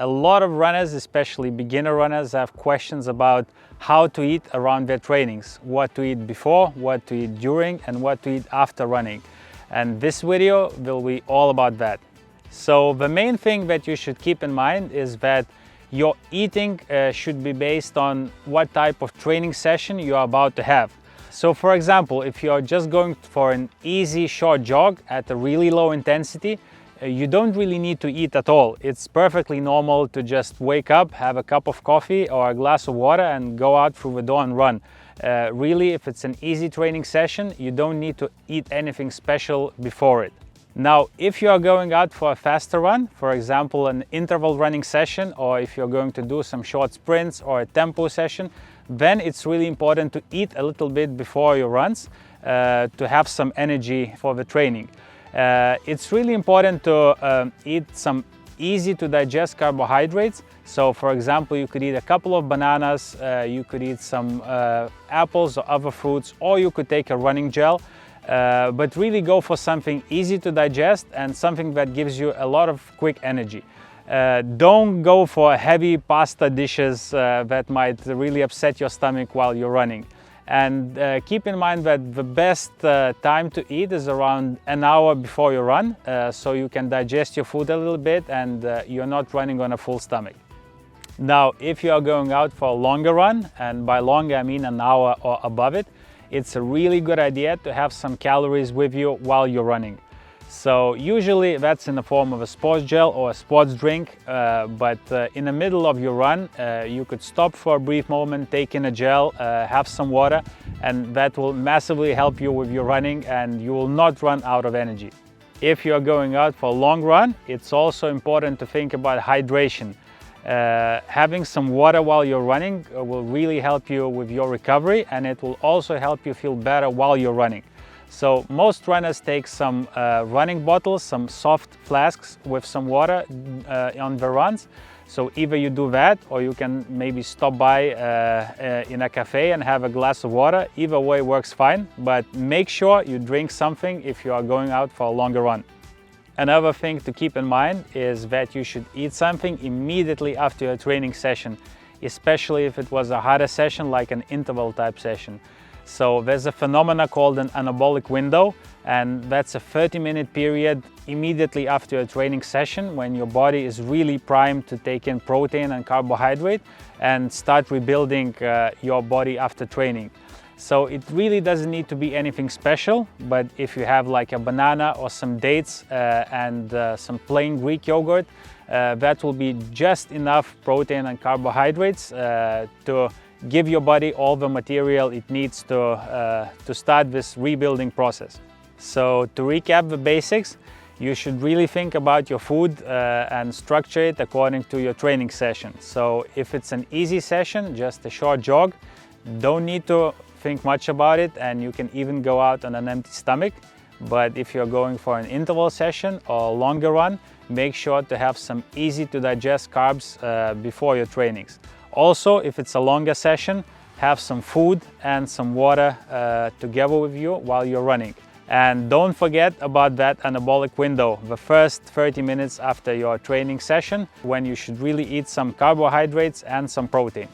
A lot of runners, especially beginner runners, have questions about how to eat around their trainings, what to eat before, what to eat during, and what to eat after running. And this video will be all about that. So the main thing that you should keep in mind is that your eating should be based on what type of training session you are about to have. So for example, if you are just going for an easy short jog at a really low intensity, you don't really need to eat at all. It's perfectly normal to just wake up, have a cup of coffee or a glass of water and go out through the door and run. Really, if it's an easy training session, you don't need to eat anything special before it. Now, if you are going out for a faster run, for example, an interval running session, or if you're going to do some short sprints or a tempo session, then it's really important to eat a little bit before your runs to have some energy for the training. It's really important to eat some easy to digest carbohydrates. So for example, you could eat a couple of bananas, you could eat some apples or other fruits, or you could take a running gel. But really go for something easy to digest and something that gives you a lot of quick energy. Don't go for heavy pasta dishes that might really upset your stomach while you're running. And keep in mind that the best time to eat is around an hour before you run, so you can digest your food a little bit and you're not running on a full stomach. Now, if you are going out for a longer run, and by longer I mean an hour or above it, it's a really good idea to have some calories with you while you're running. So usually that's in the form of a sports gel or a sports drink, but in the middle of your run, you could stop for a brief moment, take in a gel, have some water, and that will massively help you with your running and you will not run out of energy. If you're going out for a long run, it's also important to think about hydration. Having some water while you're running will really help you with your recovery, and it will also help you feel better while you're running. So most runners take some running bottles, some soft flasks with some water on the runs. So either you do that, or you can maybe stop by in a cafe and have a glass of water. Either way works fine, but make sure you drink something if you are going out for a longer run. Another thing to keep in mind is that you should eat something immediately after a training session, especially if it was a harder session like an interval type session. So there's a phenomena called an anabolic window, and that's a 30-minute period immediately after a training session when your body is really primed to take in protein and carbohydrate and start rebuilding your body after training. So it really doesn't need to be anything special, but if you have like a banana or some dates and some plain Greek yogurt, that will be just enough protein and carbohydrates to give your body all the material it needs to start this rebuilding process. So to recap the basics, you should really think about your food and structure it according to your training session. So if it's an easy session, just a short jog, don't need to think much about it, and you can even go out on an empty stomach. But if you're going for an interval session or a longer run, make sure to have some easy to digest carbs before your trainings. Also, if it's a longer session, have some food and some water together with you while you're running. And don't forget about that anabolic window, the first 30 minutes after your training session, when you should really eat some carbohydrates and some protein.